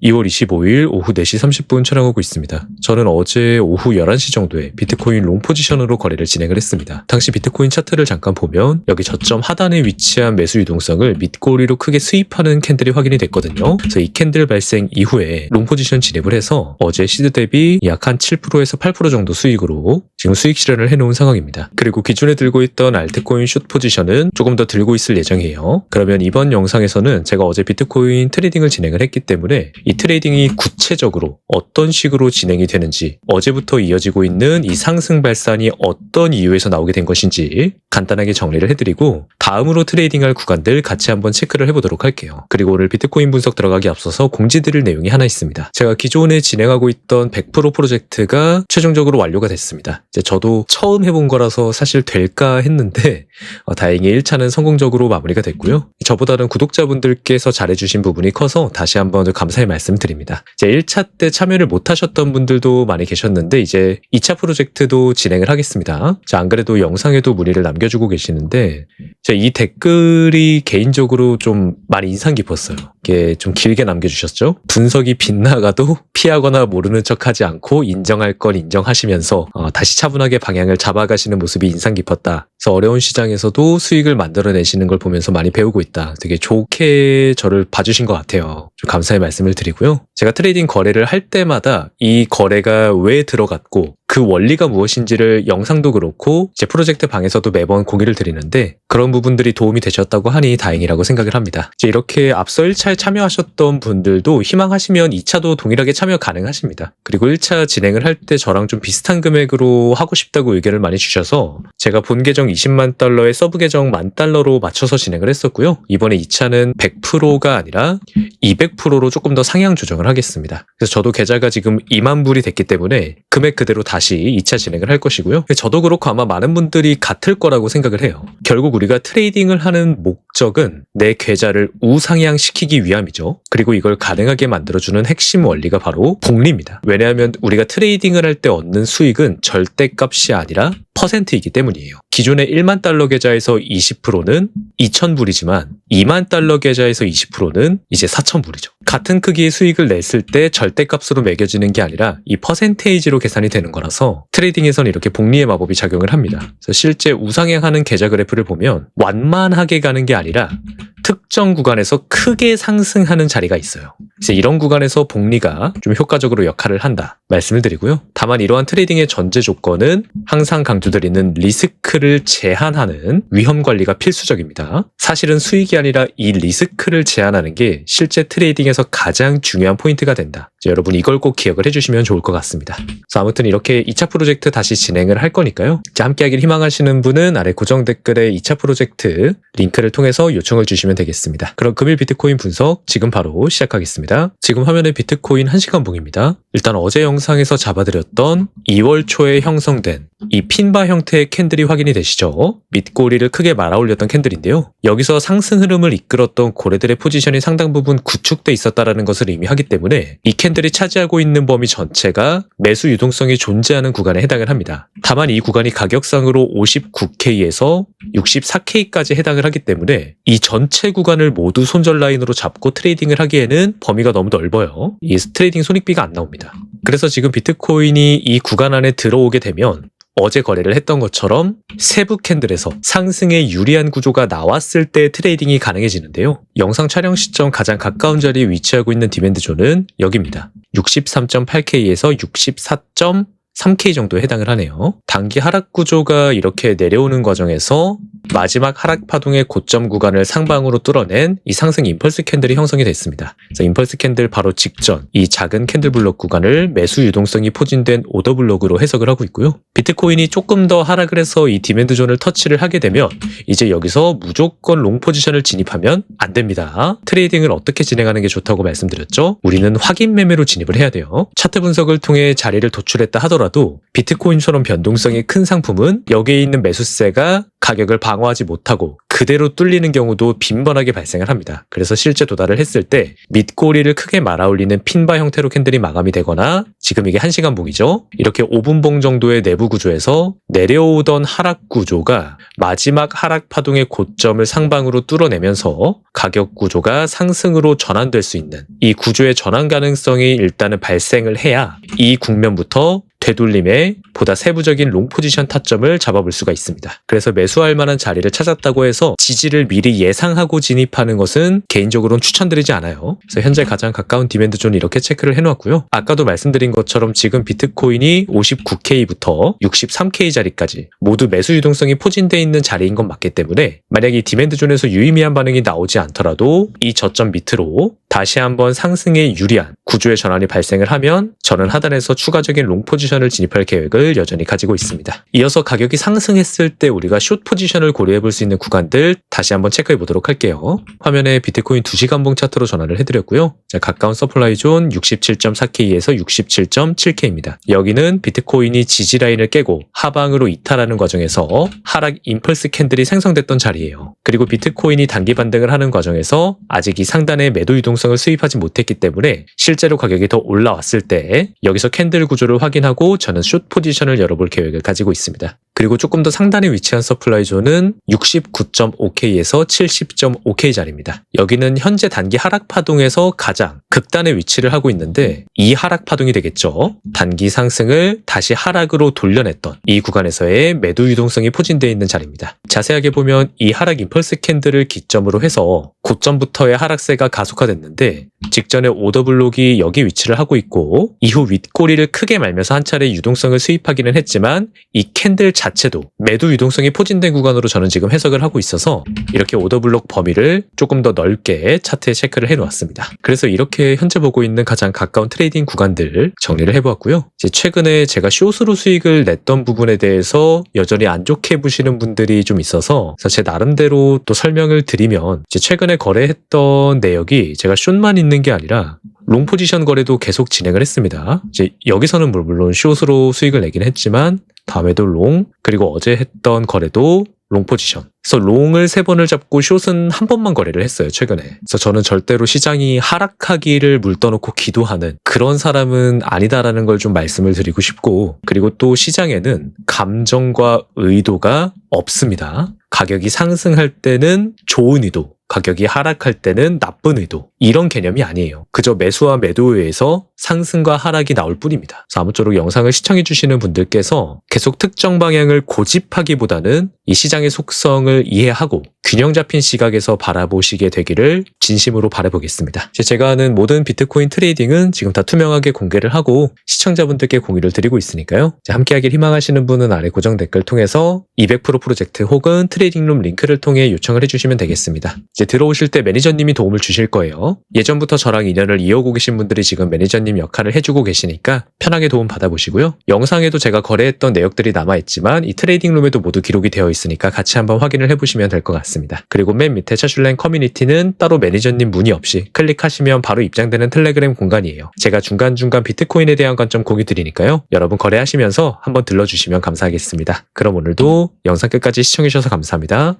2월 25일 오후 4시 30분 촬영하고 있습니다. 저는 어제 오후 11시 정도에 비트코인 롱 포지션으로 거래를 진행을 했습니다. 당시 비트코인 차트를 잠깐 보면 여기 저점 하단에 위치한 매수 유동성을 밑꼬리로 크게 스윕하는 캔들이 확인이 됐거든요. 그래서 이 캔들 발생 이후에 롱 포지션 진입을 해서 어제 시드 대비 약 한 7%에서 8% 정도 수익으로 지금 수익 실현을 해놓은 상황입니다. 그리고 기존에 들고 있던 알트코인 숏 포지션은 조금 더 들고 있을 예정이에요. 그러면 이번 영상에서는 제가 어제 비트코인 트레이딩을 진행을 했기 때문에 이 트레이딩이 구체적으로 어떤 식으로 진행이 되는지, 어제부터 이어지고 있는 이 상승 발산이 어떤 이유에서 나오게 된 것인지 간단하게 정리를 해드리고 다음으로 트레이딩할 구간들 같이 한번 체크를 해보도록 할게요. 그리고 오늘 비트코인 분석 들어가기 앞서서 공지드릴 내용이 하나 있습니다. 제가 기존에 진행하고 있던 100% 프로젝트가 최종적으로 완료가 됐습니다. 이제 저도 처음 해본 거라서 사실 될까 했는데 다행히 1차는 성공적으로 마무리가 됐고요. 저보다는 구독자분들께서 잘해주신 부분이 커서 다시 한번 감사의 말씀드립니다. 이제 1차 때 참여를 못하셨던 분들도 많이 계셨는데 이제 2차 프로젝트도 진행을 하겠습니다. 자, 안 그래도 영상에도 문의를 남겨주고 계시는데 이 댓글이 개인적으로 좀 많이 인상 깊었어요. 이게 좀 길게 남겨주셨죠? 분석이 빗나가도 피하거나 모르는 척하지 않고 인정할 건 인정하시면서 다시 차분하게 방향을 잡아가시는 모습이 인상 깊었다. 그래서 어려운 시장에서도 수익을 만들어내시는 걸 보면서 많이 배우고 있다. 되게 좋게 저를 봐주신 것 같아요. 좀 감사의 말씀을 드리고요. 제가 트레이딩 거래를 할 때마다 이 거래가 왜 들어갔고 그 원리가 무엇인지를 영상도 그렇고 이제 프로젝트 방에서도 매번 공유를 드리는데 그런 부분들이 도움이 되셨다고 하니 다행이라고 생각을 합니다. 이제 이렇게 앞서 1차에 참여하셨던 분들도 희망하시면 2차도 동일하게 참여 가능하십니다. 그리고 1차 진행을 할 때 저랑 좀 비슷한 금액으로 하고 싶다고 의견을 많이 주셔서 제가 본 계정 20만 달러에 서브 계정 10,000달러로 맞춰서 진행을 했었고요. 이번에 2차는 100%가 아니라 200%로 조금 더 상향 조정을 하겠습니다. 그래서 저도 계좌가 지금 2만 불이 됐기 때문에 금액 그대로 다시 2차 진행을 할 것이고요. 저도 그렇고 아마 많은 분들이 같을 거라고 생각을 해요. 결국 우리가 트레이딩을 하는 목적은 내 계좌를 우상향시키기 위함이죠. 그리고 이걸 가능하게 만들어주는 핵심 원리가 바로 복리입니다. 왜냐하면 우리가 트레이딩을 할 때 얻는 수익은 절대값이 아니라 퍼센트이기 때문이에요. 기존의 1만 달러 계좌에서 20%는 2,000불이지만 2만 달러 계좌에서 20%는 이제 4,000불이죠. 같은 크기의 수익을 냈을 때 절대값으로 매겨지는 게 아니라 이 퍼센테이지로 계산이 되는 거라서 트레이딩에서는 이렇게 복리의 마법이 작용을 합니다. 그래서 실제 우상향하는 계좌 그래프를 보면 완만하게 가는 게 아니라 특정 구간에서 크게 상승하는 자리가 있어요. 이제 이런 구간에서 복리가 좀 효과적으로 역할을 한다 말씀을 드리고요. 다만 이러한 트레이딩의 전제 조건은 항상 강조드리는 리스크를 제한하는 위험 관리가 필수적입니다. 사실은 수익이 아니라 이 리스크를 제한하는 게 실제 트레이딩에서 가장 중요한 포인트가 된다. 여러분 이걸 꼭 기억을 해주시면 좋을 것 같습니다. 그래서 아무튼 이렇게 2차 프로젝트 다시 진행을 할 거니까요. 함께 하길 희망하시는 분은 아래 고정 댓글에 2차 프로젝트 링크를 통해서 요청을 주시면 되겠습니다. 그럼 금일 비트코인 분석 지금 바로 시작하겠습니다. 지금 화면에 비트코인 1시간 봉입니다. 일단 어제 영상에서 잡아드렸던 2월 초에 형성된 이 핀바 형태의 캔들이 확인이 되시죠? 밑꼬리를 크게 말아 올렸던 캔들인데요. 여기서 상승 흐름을 이끌었던 고래들의 포지션이 상당 부분 구축돼 있었다는 것을 의미하기 때문에 이 캔들이 차지하고 있는 범위 전체가 매수 유동성이 존재하는 구간에 해당을 합니다. 다만 이 구간이 가격상으로 59K에서 64K까지 해당을 하기 때문에 이 전체 구간을 모두 손절 라인으로 잡고 트레이딩을 하기에는 범위가 너무 넓어요. 이 트레이딩 손익비가 안 나옵니다. 그래서 지금 비트코인이 이 구간 안에 들어오게 되면 어제 거래를 했던 것처럼 세부 캔들에서 상승에 유리한 구조가 나왔을 때 트레이딩이 가능해지는데요. 영상 촬영 시점 가장 가까운 자리에 위치하고 있는 디맨드 존은 여기입니다. 63.8K에서 64.3K 정도에 해당을 하네요. 단기 하락 구조가 이렇게 내려오는 과정에서 마지막 하락 파동의 고점 구간을 상방으로 뚫어낸 이 상승 임펄스 캔들이 형성이 됐습니다. 그래서 임펄스 캔들 바로 직전 이 작은 캔들 블록 구간을 매수 유동성이 포진된 오더 블록으로 해석을 하고 있고요. 비트코인이 조금 더 하락을 해서 이 디맨드 존을 터치를 하게 되면 이제 여기서 무조건 롱 포지션을 진입하면 안 됩니다. 트레이딩을 어떻게 진행하는 게 좋다고 말씀드렸죠? 우리는 확인 매매로 진입을 해야 돼요. 차트 분석을 통해 자리를 도출했다 하더라도 하더라도 비트코인처럼 변동성이 큰 상품은 여기에 있는 매수세가 가격을 방어하지 못하고 그대로 뚫리는 경우도 빈번하게 발생을 합니다. 그래서 실제 도달을 했을 때 밑꼬리를 크게 말아올리는 핀바 형태로 캔들이 마감이 되거나 지금 이게 1시간 봉이죠. 이렇게 5분봉 정도의 내부 구조에서 내려오던 하락 구조가 마지막 하락 파동의 고점을 상방으로 뚫어내면서 가격 구조가 상승으로 전환될 수 있는 이 구조의 전환 가능성이 일단은 발생을 해야 이 국면부터 되돌림의 보다 세부적인 롱 포지션 타점을 잡아볼 수가 있습니다. 그래서 매수할 만한 자리를 찾았다고 해서 지지를 미리 예상하고 진입하는 것은 개인적으로는 추천드리지 않아요. 그래서 현재 가장 가까운 디맨드 존을 이렇게 체크를 해놓았고요. 아까도 말씀드린 것처럼 지금 비트코인이 59K부터 63K 자리까지 모두 매수 유동성이 포진되어 있는 자리인 건 맞기 때문에 만약에 이 디맨드 존에서 유의미한 반응이 나오지 않더라도 이 저점 밑으로 다시 한번 상승에 유리한 구조의 전환이 발생을 하면 저는 하단에서 추가적인 롱 포지션을 진입할 계획을 여전히 가지고 있습니다. 이어서 가격이 상승했을 때 우리가 숏 포지션을 고려해 볼 수 있는 구간들 다시 한번 체크해 보도록 할게요. 화면에 비트코인 2시간봉 차트로 전환을 해드렸고요. 자, 가까운 서플라이 존 67.4K에서 67.7K입니다. 여기는 비트코인이 지지 라인을 깨고 하방으로 이탈하는 과정에서 하락 임펄스 캔들이 생성됐던 자리예요. 그리고 비트코인이 단기 반등을 하는 과정에서 아직 이 상단의 매도 유동성을 수입하지 못했기 때문에 실제로 가격이 더 올라왔을 때 여기서 캔들 구조를 확인하고 저는 숏 포지션을 열어볼 계획을 가지고 있습니다. 그리고 조금 더 상단에 위치한 서플라이 존은 69.5K에서 70.5K 자리입니다. 여기는 현재 단기 하락 파동에서 가장 극단의 위치를 하고 있는데 이 하락 파동이 되겠죠. 단기 상승을 다시 하락으로 돌려냈던 이 구간에서의 매도 유동성이 포진되어 있는 자리입니다. 자세하게 보면 이 하락 임펄스 캔들을 기점으로 해서 고점부터의 하락세가 가속화됐는데 직전에 오더 블록이 여기 위치를 하고 있고 이후 윗꼬리를 크게 말면서 한 차례 유동성을 수입하기는 했지만 이 캔들 자체도 매도 유동성이 포진된 구간으로 저는 지금 해석을 하고 있어서 이렇게 오더 블록 범위를 조금 더 넓게 차트에 체크를 해놓았습니다. 그래서 이렇게 현재 보고 있는 가장 가까운 트레이딩 구간들 정리를 해보았고요. 이제 최근에 제가 숏으로 수익을 냈던 부분에 대해서 여전히 안 좋게 보시는 분들이 좀 있어서 그래서 제 나름대로 또 설명을 드리면 이제 최근에 거래했던 내역이 제가 숏만 있는 게 아니라 롱 포지션 거래도 계속 진행을 했습니다. 이제 여기서는 물론 숏으로 수익을 내긴 했지만 다음에도 롱, 그리고 어제 했던 거래도 롱 포지션. 그래서 롱을 3번을 잡고 숏은 1번만 거래를 했어요, 최근에. 그래서 저는 절대로 시장이 하락하기를 물떠놓고 기도하는 그런 사람은 아니다라는 걸 좀 말씀을 드리고 싶고, 그리고 또 시장에는 감정과 의도가 없습니다. 가격이 상승할 때는 좋은 의도, 가격이 하락할 때는 나쁜 의도, 이런 개념이 아니에요. 그저 매수와 매도에 의해서 상승과 하락이 나올 뿐입니다. 그래서 아무쪼록 영상을 시청해 주시는 분들께서 계속 특정 방향을 고집하기보다는 이 시장의 속성을 이해하고 균형 잡힌 시각에서 바라보시게 되기를 진심으로 바라보겠습니다. 제가 하는 모든 비트코인 트레이딩은 지금 다 투명하게 공개를 하고 시청자분들께 공유를 드리고 있으니까요. 함께하길 희망하시는 분은 아래 고정 댓글 통해서 200% 프로젝트 혹은 트레이딩룸 링크를 통해 요청을 해주시면 되겠습니다. 이제 들어오실 때 매니저님이 도움을 주실 거예요. 예전부터 저랑 인연을 이어오고 계신 분들이 지금 매니저님 역할을 해주고 계시니까 편하게 도움 받아보시고요. 영상에도 제가 거래했던 내역들이 남아있지만 이 트레이딩룸에도 모두 기록이 되어 있으니까 같이 한번 확인을 해보시면 될 것 같습니다. 그리고 맨 밑에 차슐랭 커뮤니티는 따로 매니저님 문의 없이 클릭하시면 바로 입장되는 텔레그램 공간이에요. 제가 중간중간 비트코인에 대한 관점 공유 드리니까요. 여러분 거래하시면서 한번 들러주시면 감사하겠습니다. 그럼 오늘도 영상 끝까지 시청해주셔서 감사합니다.